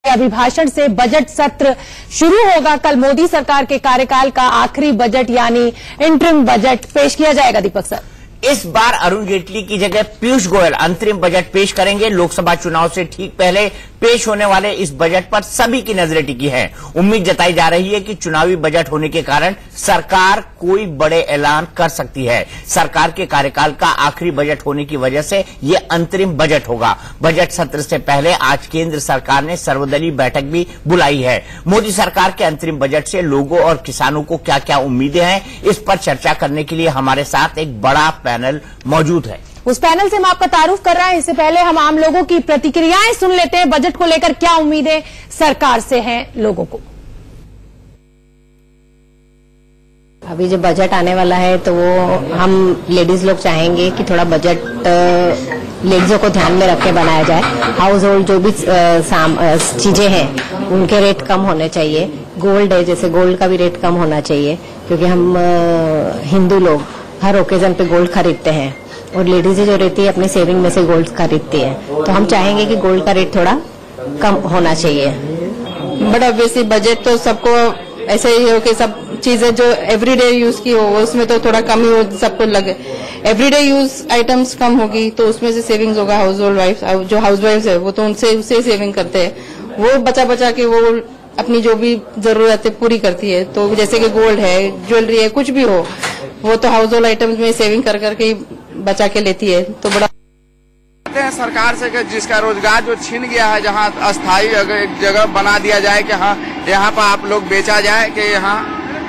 अभिभाषण से बजट सत्र शुरू होगा। कल मोदी सरकार के कार्यकाल का आखिरी बजट यानी इंटरिम बजट पेश किया जाएगा। दीपक सर, इस बार अरुण जेटली की जगह पीयूष गोयल अंतरिम बजट पेश करेंगे। लोकसभा चुनाव से ठीक पहले पेश होने वाले इस बजट पर सभी की नजरें टिकी हैं। उम्मीद जताई जा रही है कि चुनावी बजट होने के कारण सरकार कोई बड़े ऐलान कर सकती है। सरकार के कार्यकाल का आखिरी बजट होने की वजह से ये अंतरिम बजट होगा। बजट सत्र से पहले आज केंद्र सरकार ने सर्वदलीय बैठक भी बुलाई है। मोदी सरकार के अंतरिम बजट से लोगों और किसानों को क्या क्या उम्मीदें हैं, इस पर चर्चा करने के लिए हमारे साथ एक बड़ा पैनल मौजूद है। उस पैनल से हम आपका तारुफ कर रहे हैं। इससे पहले हम आम लोगों की प्रतिक्रियाएं सुन लेते हैं। बजट को लेकर क्या उम्मीदें सरकार से हैं लोगों को। अभी जो बजट आने वाला है तो वो हम लेडीज लोग चाहेंगे कि थोड़ा बजट लेडीजों को ध्यान में रख के बनाया जाए। हाउस होल्ड जो भी चीजें हैं उनके रेट कम होने चाहिए। गोल्ड है, जैसे गोल्ड का भी रेट कम होना चाहिए, क्योंकि हम हिंदू लोग हर ओकेजन पे गोल्ड खरीदते हैं और लेडीज जो रहती है अपनी सेविंग में से गोल्ड खरीदती है। तो हम चाहेंगे कि गोल्ड का रेट थोड़ा कम होना चाहिए। बट ऑब्वियसली बजट तो सबको ऐसे ही हो कि सब चीजें जो एवरीडे यूज की हो उसमें तो थोड़ा कम ही हो, सबको लगे। एवरीडे यूज आइटम्स कम होगी तो उसमें से सेविंग्स होगा। हाउस होल्ड वाइफ जो हाउस वाइफ है वो तो उनसे सेविंग करते हैं, वो बचा बचा के वो अपनी जो भी जरूरतें पूरी करती है। तो जैसे कि गोल्ड है, ज्वेलरी है, कुछ भी हो, वो तो हाउस होल्ड आइटम्स में सेविंग कर करके ही बचा के लेती है। तो बड़ा सरकार से कि जिसका रोजगार जो छीन गया है, जहाँ अस्थायी एक जगह बना दिया जाए कि हाँ यहाँ पर आप लोग बेचा जाए, कि यहाँ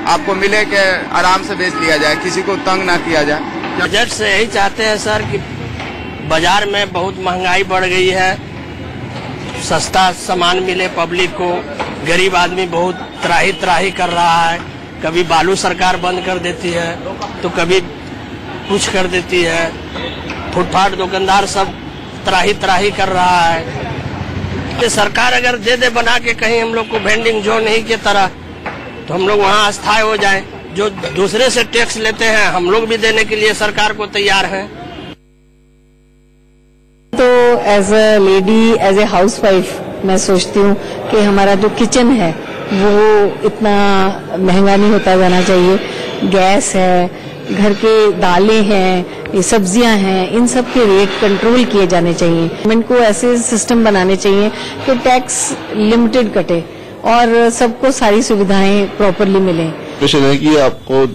आपको मिले कि आराम से बेच लिया जाए, किसी को तंग ना किया जाए। बजट से यही चाहते हैं सर कि बाजार में बहुत महंगाई बढ़ गई है, सस्ता सामान मिले पब्लिक को। गरीब आदमी बहुत त्राही त्राही कर रहा है। कभी बालू सरकार बंद कर देती है तो कभी कुछ कर देती है। फुटपाथ दुकानदार सब त्राही त्राही कर रहा है। ये सरकार अगर दे दे बना के कहीं हम लोग को वेंडिंग जोन ही की तरह, तो हम लोग वहाँ अस्थायी हो जाएं। जो दूसरे से टैक्स लेते हैं हम लोग भी देने के लिए सरकार को तैयार हैं। तो as a lady, as a housewife मैं सोचती हूँ कि हमारा जो किचन है वो इतना महंगा नहीं होता जाना चाहिए। गैस है, घर के दालें हैं, ये सब्जियां हैं, इन सब के रेट कंट्रोल किए जाने चाहिए। गवर्नमेंट को ऐसे सिस्टम बनाने चाहिए कि टैक्स लिमिटेड कटे और सबको सारी सुविधाएं प्रॉपरली मिले। स्पेशल है कि आपको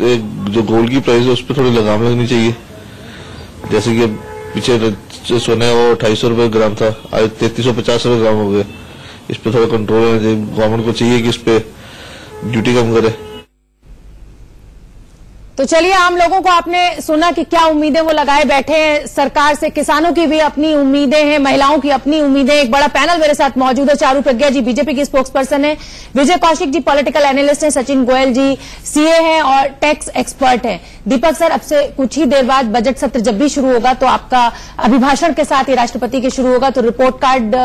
जो गोल्ड की प्राइस है उस पर थोड़ी लगाम लगनी चाहिए। जैसे कि पीछे सोना वो 250 रुपए ग्राम था, आज 3350 रुपए ग्राम हो गए। इस पे थोड़ा कंट्रोल होना चाहिए। गवर्नमेंट को चाहिए कि इस पे ड्यूटी कम करे। तो चलिए, आम लोगों को आपने सुना कि क्या उम्मीदें वो लगाए बैठे हैं सरकार से। किसानों की भी अपनी उम्मीदें हैं, महिलाओं की अपनी उम्मीदें। एक बड़ा पैनल मेरे साथ मौजूद है। चारू प्रज्ञा जी बीजेपी की स्पोक्स पर्सन है, विजय कौशिक जी पॉलिटिकल एनालिस्ट हैं, सचिन गोयल जी सीए हैं और टैक्स एक्सपर्ट हैं। दीपक सर, अब से कुछ ही देर बाद बजट सत्र जब भी शुरू होगा तो आपका अभिभाषण के साथ ही राष्ट्रपति के शुरू होगा, तो रिपोर्ट कार्ड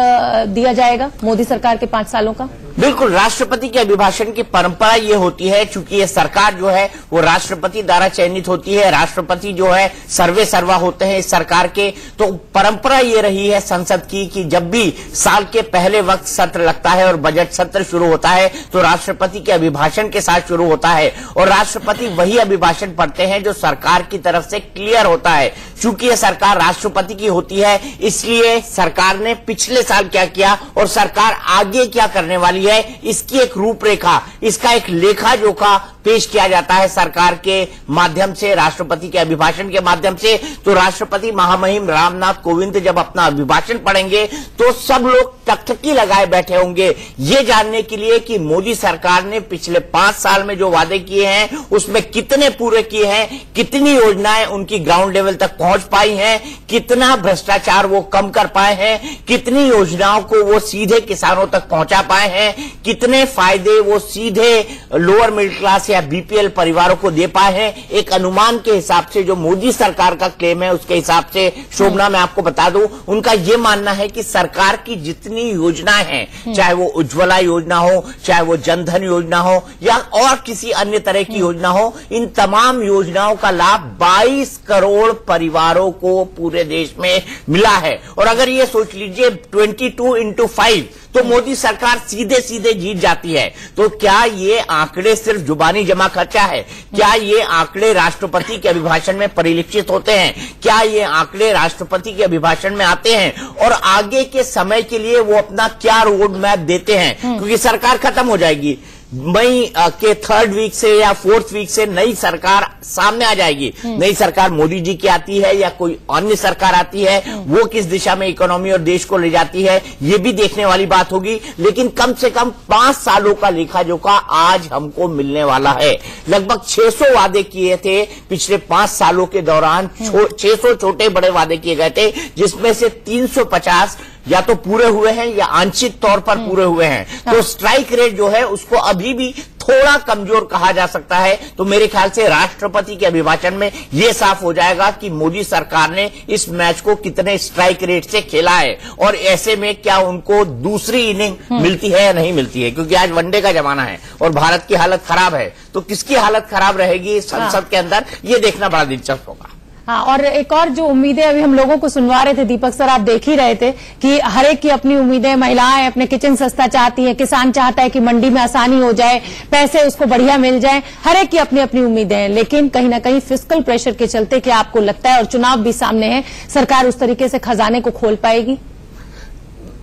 दिया जाएगा मोदी सरकार के 5 सालों का। बिल्कुल, राष्ट्रपति के अभिभाषण की परंपरा ये होती है, चूंकि ये सरकार जो है वो राष्ट्रपति द्वारा चयनित होती है। राष्ट्रपति जो है सर्वे सर्वा होते हैं इस सरकार के। तो परंपरा ये रही है संसद की कि जब भी साल के पहले वक्त सत्र लगता है और बजट सत्र शुरू होता है तो राष्ट्रपति के अभिभाषण के साथ शुरू होता है। और राष्ट्रपति वही अभिभाषण पढ़ते हैं जो सरकार की तरफ से क्लियर होता है। चूंकि ये सरकार राष्ट्रपति की होती है, इसलिए सरकार ने पिछले साल क्या किया और सरकार आगे क्या करने वाली है, इसकी एक रूपरेखा, इसका एक लेखा जोखा पेश किया जाता है सरकार के माध्यम से, राष्ट्रपति के अभिभाषण के माध्यम से। तो राष्ट्रपति महामहिम रामनाथ कोविंद जब अपना अभिभाषण पढ़ेंगे तो सब लोग टकटकी लगाए बैठे होंगे ये जानने के लिए कि मोदी सरकार ने पिछले 5 साल में जो वादे किए हैं उसमें कितने पूरे किए हैं, कितनी योजनाएं उनकी ग्राउंड लेवल तक पहुंच पाई हैं, कितना भ्रष्टाचार वो कम कर पाए हैं, कितनी योजनाओं को वो सीधे किसानों तक पहुंचा पाए हैं, कितने फायदे वो सीधे लोअर मिडिल क्लास या बीपीएल परिवारों को दे पाए हैं। एक अनुमान के हिसाब से जो मोदी सरकार का क्लेम है उसके हिसाब से, शोभना मैं आपको बता दूं, उनका यह मानना है कि सरकार की जितनी योजनाएं हैं, चाहे वो उज्ज्वला योजना हो, चाहे वो जनधन योजना हो या और किसी अन्य तरह की योजना हो, इन तमाम योजनाओं का लाभ 22 करोड़ परिवारों को पूरे देश में मिला है। और अगर ये सोच लीजिए 22 into 5 तो मोदी सरकार सीधे सीधे जीत जाती है। तो क्या ये आंकड़े सिर्फ जुबानी जमा खर्चा है? क्या ये आंकड़े राष्ट्रपति के अभिभाषण में परिलक्षित होते हैं? क्या ये आंकड़े राष्ट्रपति के अभिभाषण में आते हैं और आगे के समय के लिए वो अपना क्या रोड मैप देते हैं? क्योंकि सरकार खत्म हो जाएगी, मई के 3rd वीक से या 4th वीक से नई सरकार सामने आ जाएगी। नई सरकार मोदी जी की आती है या कोई अन्य सरकार आती है, वो किस दिशा में इकोनॉमी और देश को ले जाती है, ये भी देखने वाली बात होगी। लेकिन कम से कम 5 सालों का लेखा जोखा आज हमको मिलने वाला है। लगभग 600 वादे किए थे पिछले 5 सालों के दौरान, 600 छोटे बड़े वादे किए गए थे, जिसमें से 350 या तो पूरे हुए हैं या आंशिक तौर पर पूरे हुए हैं। तो स्ट्राइक रेट जो है उसको अभी भी थोड़ा कमजोर कहा जा सकता है। तो मेरे ख्याल से राष्ट्रपति के अभिभाषण में यह साफ हो जाएगा कि मोदी सरकार ने इस मैच को कितने स्ट्राइक रेट से खेला है और ऐसे में क्या उनको दूसरी इनिंग मिलती है या नहीं मिलती है। क्योंकि आज वनडे का जमाना है और भारत की हालत खराब है, तो किसकी हालत खराब रहेगी संसद के अंदर, ये देखना बड़ा दिलचस्प होगा। हाँ, और एक और जो उम्मीदें अभी हम लोगों को सुनवा रहे थे दीपक सर, आप देख ही रहे थे कि हर एक की अपनी उम्मीदें, महिलाएं अपने किचन सस्ता चाहती हैं, किसान चाहता है कि मंडी में आसानी हो जाए, पैसे उसको बढ़िया मिल जाए, हर एक की अपनी अपनी उम्मीदें हैं। लेकिन कहीं ना कहीं फिस्कल प्रेशर के चलते क्या आपको लगता है, और चुनाव भी सामने है, सरकार उस तरीके से खजाने को खोल पाएगी?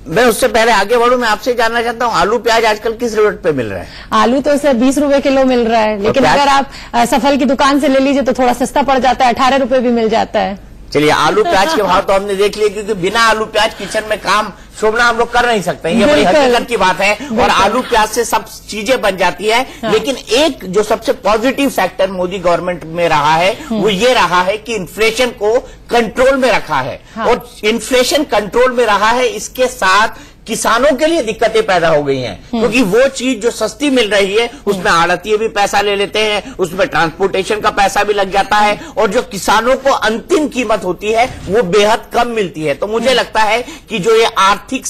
मैं उससे पहले आगे बढ़ूं, मैं आपसे जानना चाहता हूं आलू प्याज आजकल किस रेट पे मिल रहा है? आलू तो सर 20 रुपए किलो मिल रहा है, लेकिन अगर आप सफल की दुकान से ले लीजिए तो थोड़ा सस्ता पड़ जाता है, 18 रुपए भी मिल जाता है। चलिए, आलू प्याज के भाव तो हमने देख लिए, क्योंकि बिना आलू प्याज किचन में काम शोभना हम लोग कर नहीं सकते, ये बड़ी हकीकत की बात है। और आलू प्याज से सब चीजें बन जाती है। हाँ। लेकिन एक जो सबसे पॉजिटिव फैक्टर मोदी गवर्नमेंट में रहा है वो ये रहा है कि इन्फ्लेशन को कंट्रोल में रखा है। हाँ। और इन्फ्लेशन कंट्रोल में रहा है, इसके साथ किसानों के लिए दिक्कतें पैदा हो गई हैं, क्योंकि वो चीज जो सस्ती मिल रही है उसमें आड़तिये भी पैसा ले लेते हैं, उसमें ट्रांसपोर्टेशन का पैसा भी लग जाता है, और जो किसानों को अंतिम कीमत होती है वो बेहद कम मिलती है। तो मुझे लगता है कि जो ये आर्थिक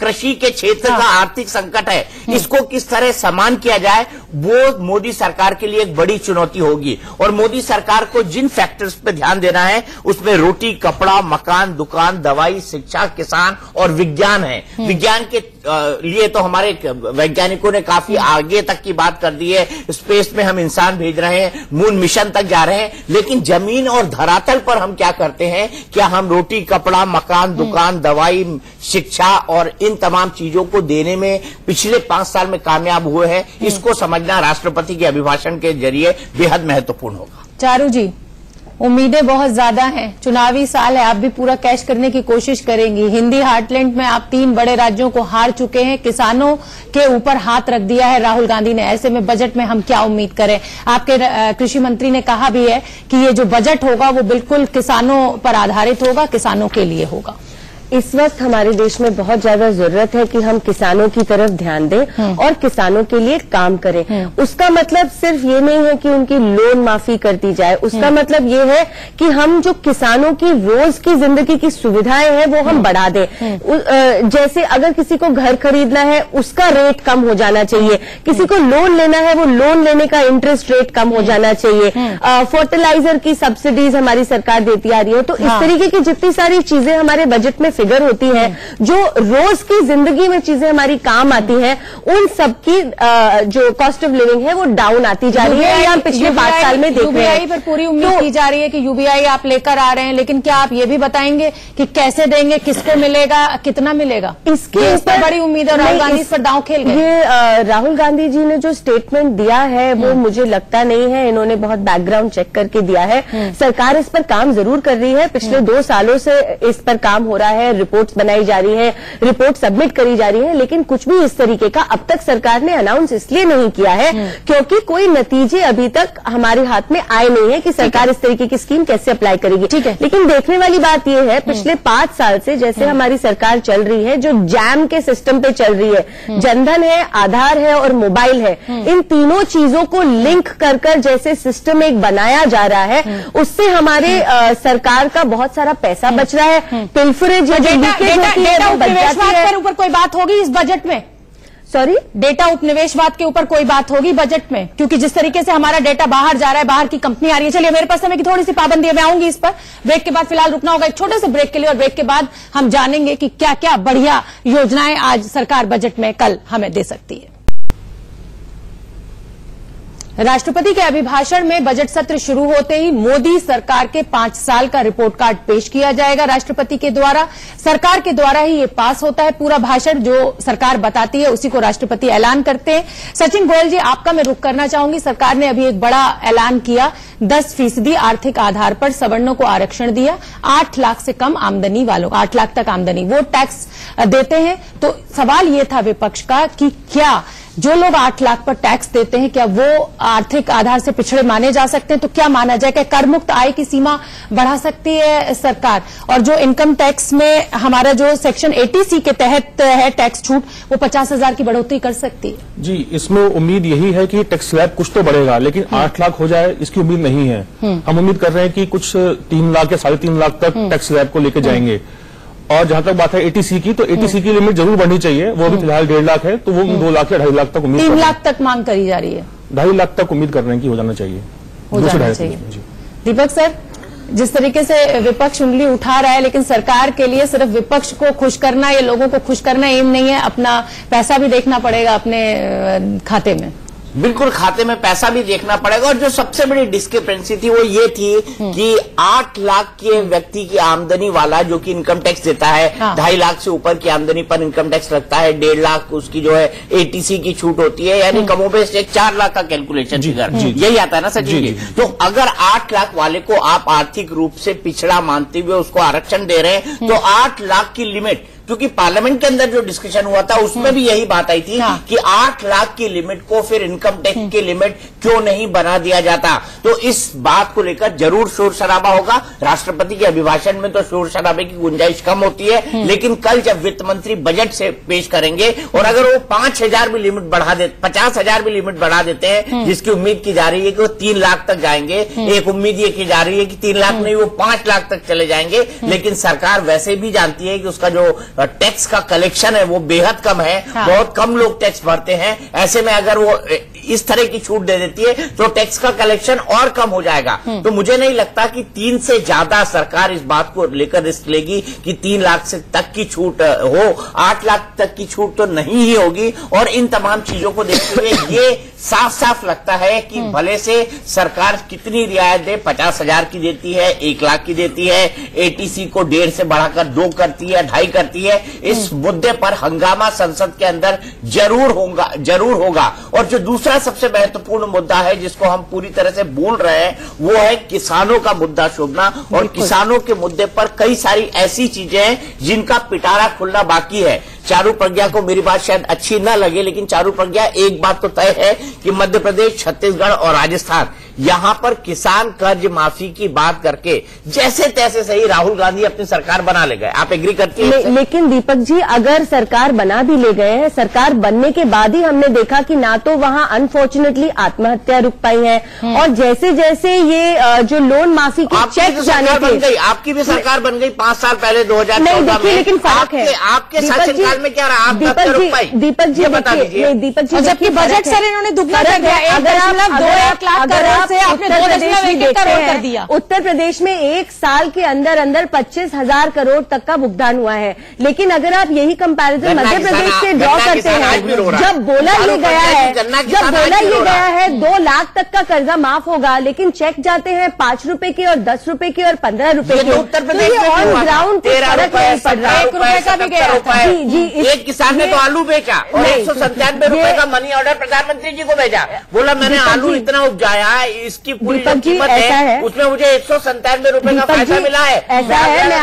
कृषि के क्षेत्र का आर्थिक संकट है, इसको किस तरह समान किया जाए, वो मोदी सरकार के लिए एक बड़ी चुनौती होगी। और मोदी सरकार को जिन फैक्टर्स पे ध्यान देना है उसमें रोटी, कपड़ा, मकान, दुकान, दवाई, शिक्षा, किसान और विज्ञान है। विज्ञान के लिए तो हमारे वैज्ञानिकों ने काफी आगे तक की बात कर दी है, स्पेस में हम इंसान भेज रहे हैं, मून मिशन तक जा रहे हैं, लेकिन जमीन और धरातल पर हम क्या करते हैं? क्या हम रोटी, कपड़ा, मकान, दुकान, दवाई, शिक्षा और इन तमाम चीजों को देने में पिछले 5 साल में कामयाब हुए हैं? इसको समझना राष्ट्रपति के अभिभाषण के जरिए बेहद महत्वपूर्ण होगा। चारू जी, उम्मीदें बहुत ज्यादा हैं, चुनावी साल है, आप भी पूरा कैश करने की कोशिश करेंगी। हिंदी हार्टलैंड में आप 3 बड़े राज्यों को हार चुके हैं, किसानों के ऊपर हाथ रख दिया है राहुल गांधी ने। ऐसे में बजट में हम क्या उम्मीद करें? आपके कृषि मंत्री ने कहा भी है कि ये जो बजट होगा वो बिल्कुल किसानों पर आधारित होगा, किसानों के लिए होगा। इस वक्त हमारे देश में बहुत ज्यादा जरूरत है कि हम किसानों की तरफ ध्यान दें और किसानों के लिए काम करें। उसका मतलब सिर्फ ये नहीं है कि उनकी लोन माफी कर दी जाए, उसका मतलब ये है कि हम जो किसानों की रोज की जिंदगी की सुविधाएं हैं वो हम बढ़ा दें। जैसे अगर किसी को घर खरीदना है उसका रेट कम हो जाना चाहिए, किसी को लोन लेना है वो लोन लेने का इंटरेस्ट रेट कम हो जाना चाहिए, फर्टिलाइजर की सब्सिडीज हमारी सरकार देती आ रही है। तो इस तरीके की जितनी सारी चीजें हमारे बजट में फिगर होती है, जो रोज की जिंदगी में चीजें हमारी काम आती हैं, उन सबकी जो कॉस्ट ऑफ लिविंग है वो डाउन आती जा रही है। हम पिछले 5 साल में देख रहे हैं। यूबीआई पर पूरी उम्मीद की जा रही है कि यूबीआई आप लेकर आ रहे हैं, लेकिन क्या आप ये भी बताएंगे कि कैसे देंगे, किसको मिलेगा, कितना मिलेगा? इसके ऊपर बड़ी उम्मीद है। राहुल गांधी इस पर दांव खेल गए। ये राहुल गांधी जी ने जो स्टेटमेंट दिया है वो मुझे लगता नहीं है इन्होंने बहुत बैकग्राउंड चेक करके दिया है। सरकार इस पर काम जरूर कर रही है, पिछले 2 सालों से इस पर काम हो रहा है, रिपोर्ट्स बनाई जा रही है, रिपोर्ट सबमिट करी जा रही है, लेकिन कुछ भी इस तरीके का अब तक सरकार ने अनाउंस इसलिए नहीं किया है क्योंकि कोई नतीजे अभी तक हमारे हाथ में आए नहीं है कि सरकार इस तरीके की स्कीम कैसे अप्लाई करेगी। ठीक है, लेकिन देखने वाली बात यह है पिछले 5 साल से जैसे हमारी सरकार चल रही है, जो जैम के सिस्टम पे चल रही है, जनधन है, आधार है और मोबाइल है, इन तीनों चीजों को लिंक कर जैसे सिस्टम एक बनाया जा रहा है, उससे हमारे सरकार का बहुत सारा पैसा बच रहा है। पिल्फरेज डेटा उपनिवेशवाद पर ऊपर कोई बात होगी इस बजट में? सॉरी, डेटा उपनिवेशवाद के ऊपर कोई बात होगी बजट में? क्योंकि जिस तरीके से हमारा डेटा बाहर जा रहा है, बाहर की कंपनी आ रही है। चलिए, मेरे पास समय की थोड़ी सी पाबंदी है, मैं आऊंगी इस पर। ब्रेक के बाद फिलहाल रुकना होगा एक छोटे से ब्रेक के लिए, और ब्रेक के बाद हम जानेंगे कि क्या क्या बढ़िया योजनाएं आज सरकार बजट में कल हमें दे सकती है। राष्ट्रपति के अभिभाषण में बजट सत्र शुरू होते ही मोदी सरकार के 5 साल का रिपोर्ट कार्ड पेश किया जाएगा राष्ट्रपति के द्वारा। सरकार के द्वारा ही ये पास होता है। पूरा भाषण जो सरकार बताती है उसी को राष्ट्रपति ऐलान करते हैं। सचिन गोयल जी, आपका मैं रुख करना चाहूंगी। सरकार ने अभी एक बड़ा ऐलान किया, 10% आर्थिक आधार पर सवर्णों को आरक्षण दिया। 8 लाख से कम आमदनी वालों, 8 लाख तक आमदनी, वो टैक्स देते हैं। तो सवाल ये था विपक्ष का कि क्या जो लोग 8 लाख पर टैक्स देते हैं, क्या वो आर्थिक आधार से पिछड़े माने जा सकते हैं? तो क्या माना जाए, क्या कर मुक्त आय की सीमा बढ़ा सकती है सरकार? और जो इनकम टैक्स में हमारा जो सेक्शन 80C के तहत है टैक्स छूट, वो 50,000 की बढ़ोतरी कर सकती है? जी, इसमें उम्मीद यही है कि टैक्स स्लैब कुछ तो बढ़ेगा, लेकिन 8 लाख हो जाए इसकी उम्मीद नहीं है। हम उम्मीद कर रहे हैं कि कुछ 3 लाख या 3.5 लाख तक टैक्स स्लैब को लेकर जाएंगे। और जहां तक बात है 80C की, तो 80C की लिमिट जरूर बढ़नी चाहिए। वो भी फिलहाल 1.5 लाख है, तो वो 2 लाख या 2.5 लाख तक उम्मीद 3 लाख तक मांग करी जा रही है। 2.5 लाख तक उम्मीद कर रहे हैं कि हो जाना चाहिए। दीपक सर, जिस तरीके से विपक्ष उंगली उठा रहा है, लेकिन सरकार के लिए सिर्फ विपक्ष को खुश करना, ये लोगों को खुश करना एम नहीं है, अपना पैसा भी देखना पड़ेगा अपने खाते में। बिल्कुल, खाते में पैसा भी देखना पड़ेगा। और जो सबसे बड़ी डिस्क्रिपेंसी थी वो ये थी कि 8 लाख के व्यक्ति की आमदनी वाला जो कि इनकम टैक्स देता है, 2.5 लाख से ऊपर की आमदनी पर इनकम टैक्स लगता है, 1.5 लाख उसकी जो है 80C की छूट होती है, यानी कमोबेश एक 4 लाख का कैलकुलेशन फिगर यही आता है ना सचिन जी। तो अगर 8 लाख वाले को आप आर्थिक रूप से पिछड़ा मानते हुए उसको आरक्षण दे रहे हैं, तो 8 लाख की लिमिट, क्योंकि पार्लियामेंट के अंदर जो डिस्कशन हुआ था उसमें भी यही बात आई थी कि 8 लाख की लिमिट को फिर इनकम टैक्स की लिमिट क्यों नहीं बना दिया जाता। तो इस बात को लेकर जरूर शोर शराबा होगा। राष्ट्रपति के अभिभाषण में तो शोर शराबे की गुंजाइश कम होती है, लेकिन कल जब वित्त मंत्री बजट से पेश करेंगे और अगर वो 5,000 भी लिमिट बढ़ा दे, 50,000 भी लिमिट बढ़ा देते हैं, जिसकी उम्मीद की जा रही है कि वो 3 लाख तक जाएंगे, एक उम्मीद ये की जा रही है कि 3 लाख नहीं वो 5 लाख तक चले जाएंगे। लेकिन सरकार वैसे भी जानती है कि उसका जो टैक्स का कलेक्शन है वो बेहद कम है। बहुत कम लोग टैक्स भरते हैं। ऐसे में अगर वो इस तरह की छूट दे देती है तो टैक्स का कलेक्शन और कम हो जाएगा। तो मुझे नहीं लगता कि 3 से ज्यादा सरकार इस बात को लेकर रिस्क लेगी कि 3 लाख से तक की छूट हो। 8 लाख तक की छूट तो नहीं ही होगी। और इन तमाम चीजों को देखते हुए ये साफ साफ लगता है कि भले से सरकार कितनी रियायत दे, 50,000 की देती है, 1 लाख की देती है, 80C को 1.5 से बढ़ाकर 2 करती है, 2.5 करती है, इस मुद्दे पर हंगामा संसद के अंदर जरूर होगा। और जो दूसरा सबसे महत्वपूर्ण मुद्दा है जिसको हम पूरी तरह से भूल रहे हैं, वो है किसानों का मुद्दा शोभना। और किसानों के मुद्दे पर कई सारी ऐसी चीजें हैं जिनका पिटारा खुलना बाकी है। चारू प्रज्ञा को मेरी बात शायद अच्छी न लगे, लेकिन चारू प्रज्ञा, एक बात तो तय है कि मध्य प्रदेश, छत्तीसगढ़ और राजस्थान, यहां पर किसान कर्ज माफी की बात करके जैसे तैसे सही राहुल गांधी अपनी सरकार बना ले गए। आप एग्री करती हैं? लेकिन दीपक जी, अगर सरकार बना भी ले गए हैं, सरकार बनने के बाद ही हमने देखा कि ना तो वहां अनफॉर्चुनेटली आत्महत्या रुक पाई है, और जैसे जैसे ये जो लोन माफी के चेक जाने थे, आपकी भी सरकार बन गई 5 साल पहले 2014 में। लेकिन फर्क है आपके शासनकाल में क्या रहा? दीपक जी बता दीजिए। दीपक जी, जबकि बजट सर इन्होंने दुगना कर दिया, 1.2 लाख करोड़ से आपने 2.1 करोड़ कर दिया। उत्तर प्रदेश में 1 साल के अंदर 25,000 करोड़ तक का भुगतान हुआ है। लेकिन अगर आप यही कंपैरिजन मध्य प्रदेश से ड्रॉ करते हैं, जब बोला ये गया है 2 लाख तक का कर्जा माफ होगा, लेकिन चेक जाते हैं 5 रुपए के और 10 रुपए के और 15 रुपए के। उत्तर प्रदेश में ऑन ग्राउंड फर्क नहीं पड़ रहा है। 1 रुपए का भी गया। एक किसान ने तो आलू बेचा और 197 रुपए का मनी ऑर्डर प्रधानमंत्री जी को भेजा। बोला मैंने आलू इतना उपजाया, इसकी पूरी कीमत है, उसमें मुझे 197 रुपए का फायदा मिला है। ऐसा है,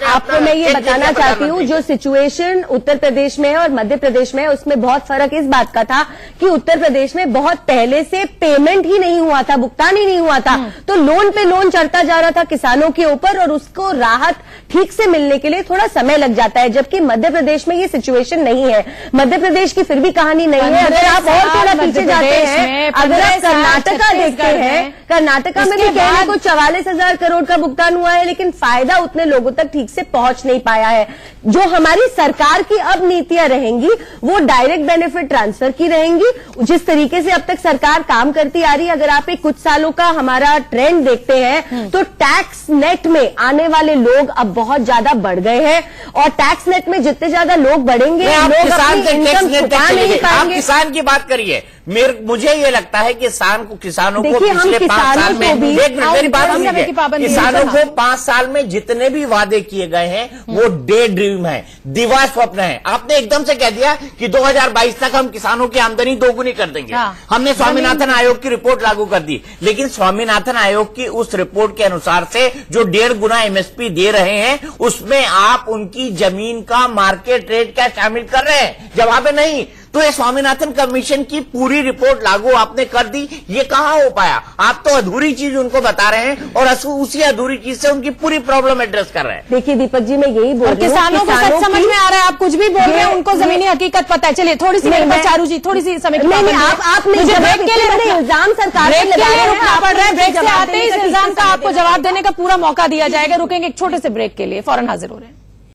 आपको मैं ये बताना चाहती हूँ, जो सिचुएशन उत्तर प्रदेश में है और मध्य प्रदेश में है, उसमें बहुत फर्क इस बात का था कि उत्तर प्रदेश में बहुत पहले से पेमेंट ही नहीं हुआ था, भुगतान ही नहीं हुआ था, तो लोन पे लोन चढ़ता जा रहा था किसानों के ऊपर, और उसको राहत ठीक से मिलने के लिए थोड़ा समय लग जाता है। जबकि मध्य प्रदेश में ये सिचुएशन नहीं है। मध्य प्रदेश की फिर भी कहानी नहीं है। अगर आप और थोड़ा पीछे जाते हैं, अगर आप कर्नाटका देखते हैं, कर्नाटका में भी कहने को 44,000 करोड़ का भुगतान हुआ है, लेकिन फायदा उतने लोगों तक ठीक से पहुंच नहीं पाया है। जो हमारी सरकार की अब नीतियां रहेंगी वो डायरेक्ट बेनिफिट ट्रांसफर की रहेंगी। जिस तरीके से अब तक सरकार काम करती आ रही है, अगर आप एक कुछ सालों का हमारा ट्रेंड देखते हैं तो टैक्स नेट में आने वाले लोग अब बहुत ज्यादा बढ़ गए हैं, और टैक्स नेट में जितने ज्यादा लोग बढ़ेंगे लोग अपनी इनकम छुपा नहीं पाएंगे। किसान की बात करिए, मुझे ये लगता है कि किसानों को देखिए, हम पिछले 5 साल में, एक मिनट मेरी बात सुनिए, किसानों को 5 साल में जितने भी वादे किए गए हैं वो डे ड्रीम है, दिवा स्वप्न है। आपने एकदम से कह दिया कि 2022 तक हम किसानों की आमदनी दोगुनी कर देंगे। हमने स्वामीनाथन आयोग की रिपोर्ट लागू कर दी, लेकिन स्वामीनाथन आयोग की उस रिपोर्ट के अनुसार से जो 1.5 गुना एमएसपी दे रहे हैं, उसमें आप उनकी जमीन का मार्केट रेट क्या शामिल कर रहे हैं? जवाब है नहीं। तो ये स्वामीनाथन कमीशन की पूरी रिपोर्ट लागू आपने कर दी, ये कहां हो पाया? आप तो अधूरी चीज उनको बता रहे हैं और उसी अधूरी चीज से उनकी पूरी प्रॉब्लम एड्रेस कर रहे हैं। देखिए दीपक जी, मैं यही बोल रही हूं, किसानों को सच समझ में आ रहा है, आप कुछ भी बोल रहे हैं, उनको जमीनी हकीकत पता है। चलिए थोड़ी सी चारू जी, थोड़ी सी समय आप ब्रेक के लिए इल्जाम सरकार ब्रेक के लिए रुकना पड़ रहा है। ब्रेक से आते ही इस इल्जाम का आपको जवाब देने का पूरा मौका दिया जाएगा। रुकेंगे एक छोटे से ब्रेक के लिए, फौरन हाजिर हो रहे हैं।